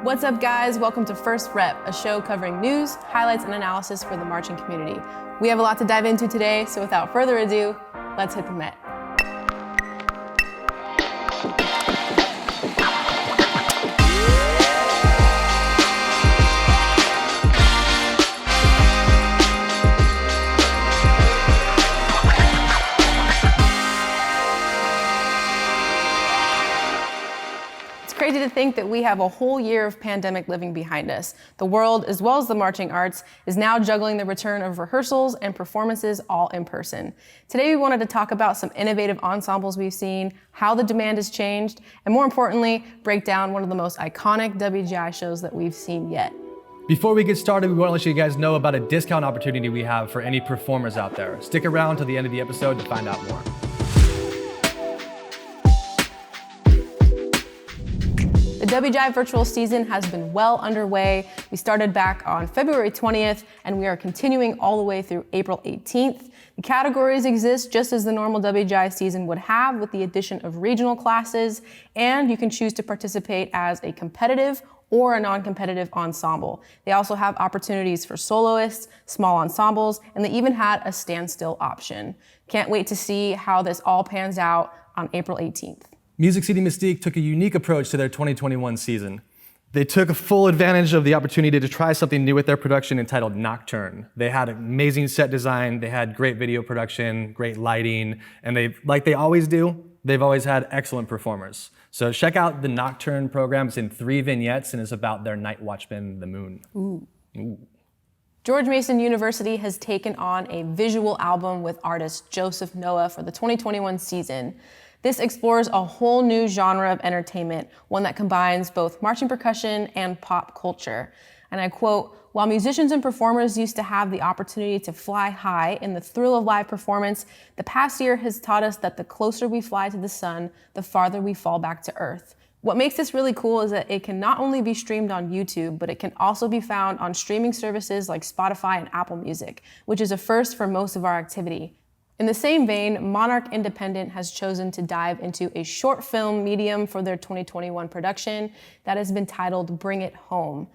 What's up, guys? Welcome to First Rep, a show covering news, highlights, and analysis for the marching community. We have a lot to dive into today, so without further ado, let's hit the Met. Crazy to think that we have a whole year of pandemic living behind us. The world, as well as the marching arts, is now juggling the return of rehearsals and performances all in person. Today we wanted to talk about some innovative ensembles we've seen, how the demand has changed, and more importantly, break down one of the most iconic WGI shows that we've seen yet. Before we get started, we want to let you guys know about a discount opportunity we have for any performers out there. Stick around till the end of the episode to find out more. The WGI Virtual season has been well underway. We started back on February 20th, and we are continuing all the way through April 18th. The categories exist just as the normal WGI season would have, with the addition of regional classes, and you can choose to participate as a competitive or a non-competitive ensemble. They also have opportunities for soloists, small ensembles, and they even had a standstill option. Can't wait to see how this all pans out on April 18th. Music City Mystique took a unique approach to their 2021 season. They took full advantage of the opportunity to try something new with their production entitled Nocturne. They had amazing set design, they had great video production, great lighting, and like they always do, they've always had excellent performers. So check out the Nocturne program. It's in 3 vignettes and it's about their night watchman, the moon. Ooh. George Mason University has taken on a visual album with artist Joseph Noah for the 2021 season. This explores a whole new genre of entertainment, one that combines both marching percussion and pop culture. And I quote, "While musicians and performers used to have the opportunity to fly high in the thrill of live performance, the past year has taught us that the closer we fly to the sun, the farther we fall back to earth." What makes this really cool is that it can not only be streamed on YouTube, but it can also be found on streaming services like Spotify and Apple Music, which is a first for most of our activity. In the same vein, Monarch Independent has chosen to dive into a short film medium for their 2021 production that has been titled Bring It Home.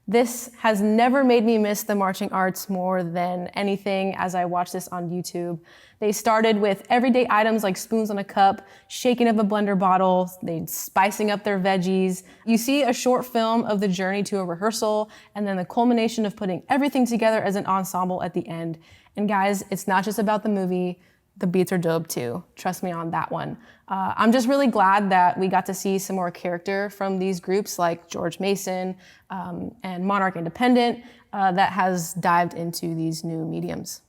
This has never made me miss the marching arts more than anything as I watch this on YouTube. They started with everyday items like spoons on a cup, shaking of a blender bottle, they spicing up their veggies. You see a short film of the journey to a rehearsal, and then the culmination of putting everything together as an ensemble at the end. And guys, it's not just about the movie, the beats are dope too. Trust me on that one. I'm just really glad that we got to see some more character from these groups like George Mason and Monarch Independent that has dived into these new mediums.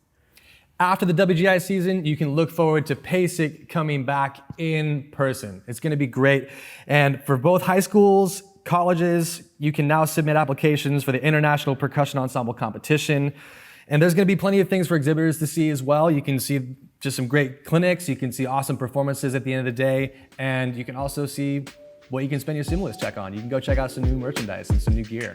After the WGI season, you can look forward to PASIC coming back in person. It's gonna be great. And for both high schools, colleges, you can now submit applications for the International Percussion Ensemble Competition. And there's gonna be plenty of things for exhibitors to see as well. You can see just some great clinics, you can see awesome performances at the end of the day, and you can also see what you can spend your stimulus check on. You can go check out some new merchandise and some new gear.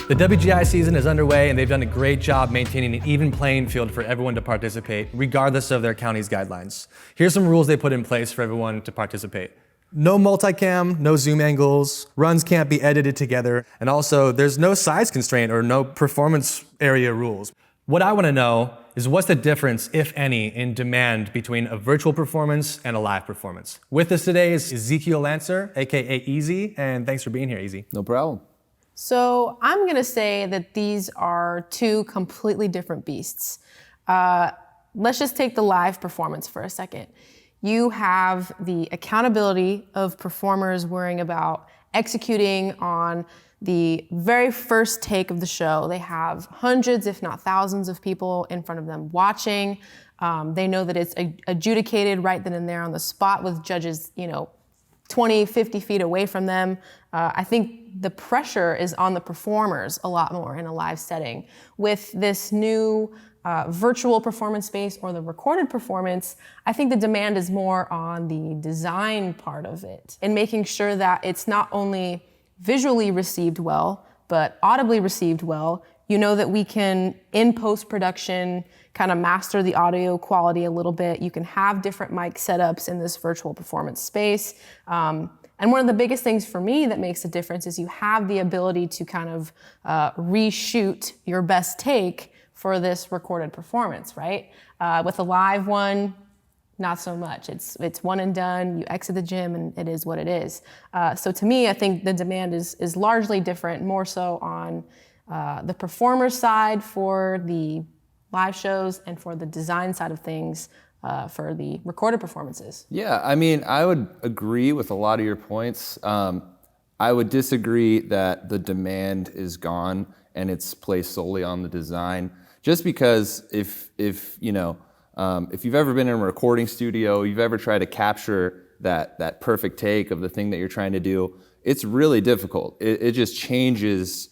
The WGI season is underway and they've done a great job maintaining an even playing field for everyone to participate, regardless of their county's guidelines. Here's some rules they put in place for everyone to participate. No multicam, no zoom angles, runs can't be edited together, and also there's no size constraint or no performance area rules. What I want to know is what's the difference, if any, in demand between a virtual performance and a live performance. With us today is Ezekiel Lanser, aka Easy, and thanks for being here, Easy. No problem. So I'm gonna say that these are two completely different beasts. Let's just take the live performance for a second. You have the accountability of performers worrying about executing on the very first take of the show. They have hundreds, if not thousands of people in front of them watching. They know that it's adjudicated right then and there on the spot with judges, 20, 50 feet away from them. I think the pressure is on the performers a lot more in a live setting. With this new virtual performance space or the recorded performance, I think the demand is more on the design part of it and making sure that it's not only visually received well, but audibly received well You know that we can, in post-production, kind of master the audio quality a little bit. You can have different mic setups in this virtual performance space. And one of the biggest things for me that makes a difference is you have the ability to kind of reshoot your best take for this recorded performance, right? With a live one, not so much. It's one and done. You exit the gym and it is what it is. So to me, I think the demand is largely different, more so on the performer side for the live shows and for the design side of things for the recorded performances. Yeah, I mean, I would agree with a lot of your points. I would disagree that the demand is gone and it's placed solely on the design. Just because if you've ever been in a recording studio, you've ever tried to capture that perfect take of the thing that you're trying to do, it's really difficult. It just changes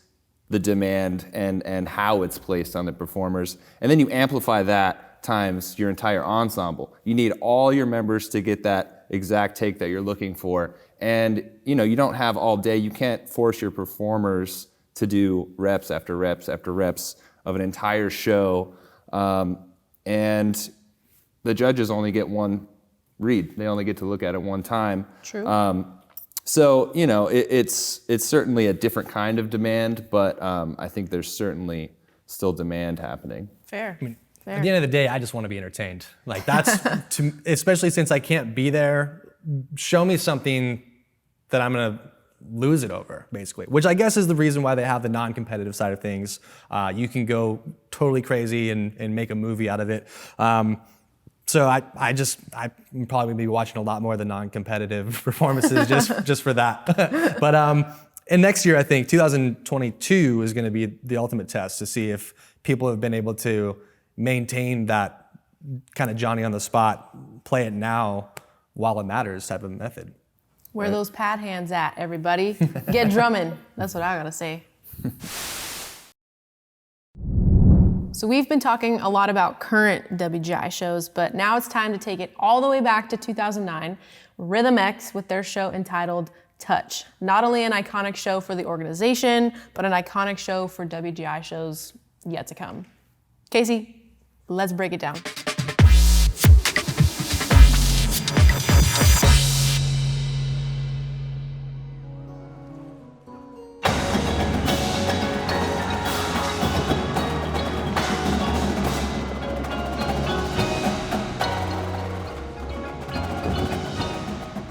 the demand and how it's placed on the performers. And then you amplify that times your entire ensemble. You need all your members to get that exact take that you're looking for. And you don't have all day. You can't force your performers to do reps after reps after reps of an entire show. And the judges only get one read. They only get to look at it one time. True. So it's certainly a different kind of demand, but I think there's certainly still demand happening. Fair. At the end of the day, I just want to be entertained. Like that's, especially since I can't be there, show me something that I'm gonna lose it over, basically. Which I guess is the reason why they have the non-competitive side of things. You can go totally crazy and make a movie out of it. So I probably gonna be watching a lot more of the non-competitive performances just for that. But and next year, I think 2022 is gonna be the ultimate test to see if people have been able to maintain that kind of Johnny on the spot, play it now while it matters type of method. Where those pad hands at, everybody? Get drumming. That's what I gotta say. So we've been talking a lot about current WGI shows, but now it's time to take it all the way back to 2009, Rhythm X with their show entitled Touch. Not only an iconic show for the organization, but an iconic show for WGI shows yet to come. Casey, let's break it down.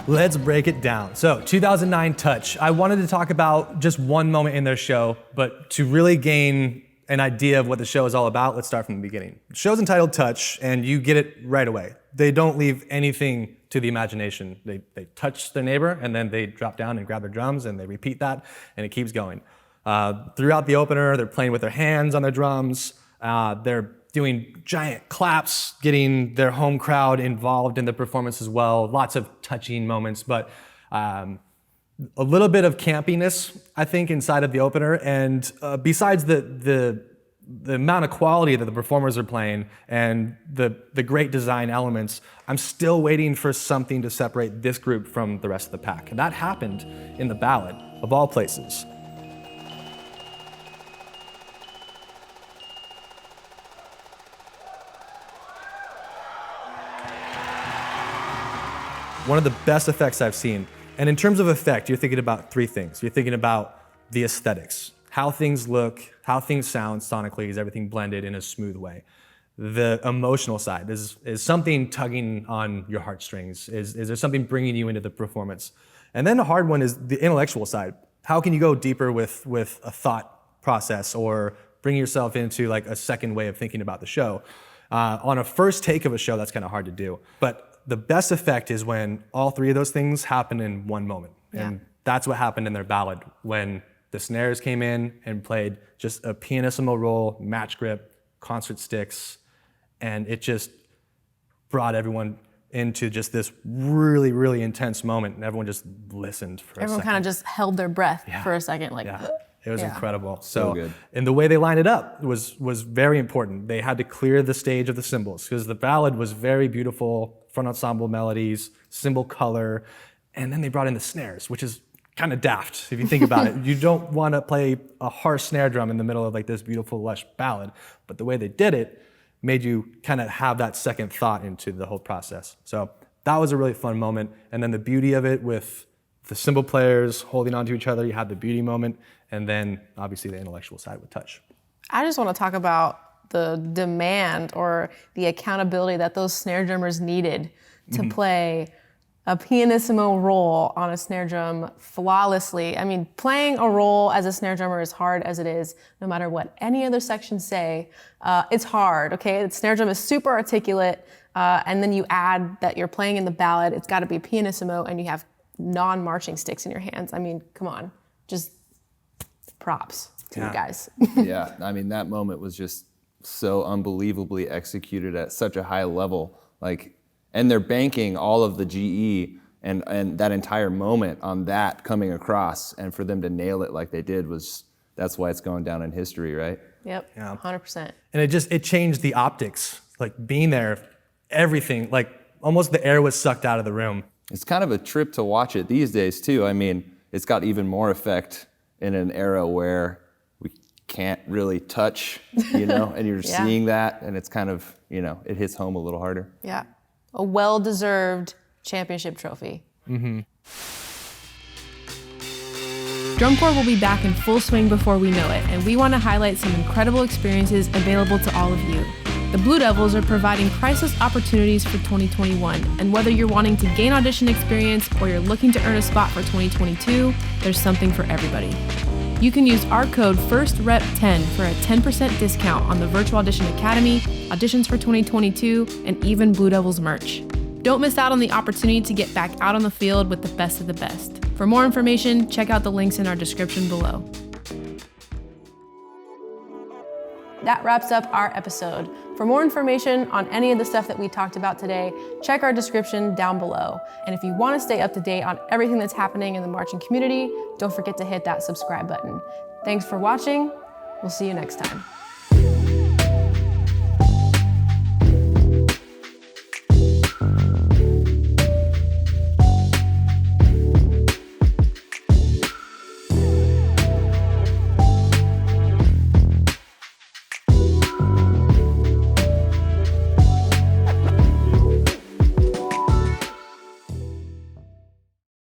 Let's break it down. So 2009 Touch. I wanted to talk about just one moment in their show, but to really gain an idea of what the show is all about, let's start from the beginning. The show's entitled Touch, and you get it right away. They don't leave anything to the imagination. They touch their neighbor, and then they drop down and grab their drums, and they repeat that, and it keeps going. Throughout the opener, they're playing with their hands on their drums. They're doing giant claps, getting their home crowd involved in the performance as well. Lots of touching moments, but a little bit of campiness, I think, inside of the opener. And besides the amount of quality that the performers are playing and the great design elements, I'm still waiting for something to separate this group from the rest of the pack. And that happened in the ballad, of all places. One of the best effects I've seen. And in terms of effect, you're thinking about three things. You're thinking about the aesthetics, how things look, how things sound sonically, is everything blended in a smooth way. The emotional side, is something tugging on your heartstrings? Is there something bringing you into the performance? And then the hard one is the intellectual side. How can you go deeper with a thought process or bring yourself into like a second way of thinking about the show? On a first take of a show, that's kind of hard to do. But the best effect is when all three of those things happen in one moment. Yeah. And that's what happened in their ballad when the snares came in and played just a pianissimo roll, match grip, concert sticks, and it just brought everyone into just this really, really intense moment, and everyone just listened for a second. Everyone kind of just held their breath for a second, like. Yeah. It was Yeah. incredible. So good. And the way they lined it up was very important. They had to clear the stage of the cymbals because the ballad was very beautiful, front ensemble melodies, cymbal color, and then they brought in the snares, which is kind of daft if you think about it. You don't want to play a harsh snare drum in the middle of like this beautiful, lush ballad, but the way they did it made you kind of have that second thought into the whole process. So that was a really fun moment. And then the beauty of it with the cymbal players holding onto each other, you had the beauty moment, and then obviously the intellectual side with touch. I just want to talk about the demand or the accountability that those snare drummers needed to play a pianissimo roll on a snare drum flawlessly. I mean, playing a roll as a snare drummer is hard as it is, no matter what any other sections say. It's hard, okay? The snare drum is super articulate, and then you add that you're playing in the ballad, it's gotta be pianissimo, and you have non-marching sticks in your hands. I mean, come on, just props to you guys. Yeah, I mean, that moment was just so unbelievably executed at such a high level. And they're banking all of the GE and that entire moment on that coming across, and for them to nail it like they did that's why it's going down in history, right? Yep, yeah. 100%. And it changed the optics, like being there, everything, like almost the air was sucked out of the room. It's kind of a trip to watch it these days too. I mean, it's got even more effect in an era where we can't really touch, and you're seeing that, and it's kind of, it hits home a little harder. Yeah. A well-deserved championship trophy. Mm-hmm. Drum Corps will be back in full swing before we know it, and we want to highlight some incredible experiences available to all of you. The Blue Devils are providing priceless opportunities for 2021, and whether you're wanting to gain audition experience or you're looking to earn a spot for 2022, there's something for everybody. You can use our code FIRSTREP10 for a 10% discount on the Virtual Audition Academy, auditions for 2022, and even Blue Devils merch. Don't miss out on the opportunity to get back out on the field with the best of the best. For more information, check out the links in our description below. That wraps up our episode. For more information on any of the stuff that we talked about today, check our description down below. And if you want to stay up to date on everything that's happening in the marching community, don't forget to hit that subscribe button. Thanks for watching. We'll see you next time.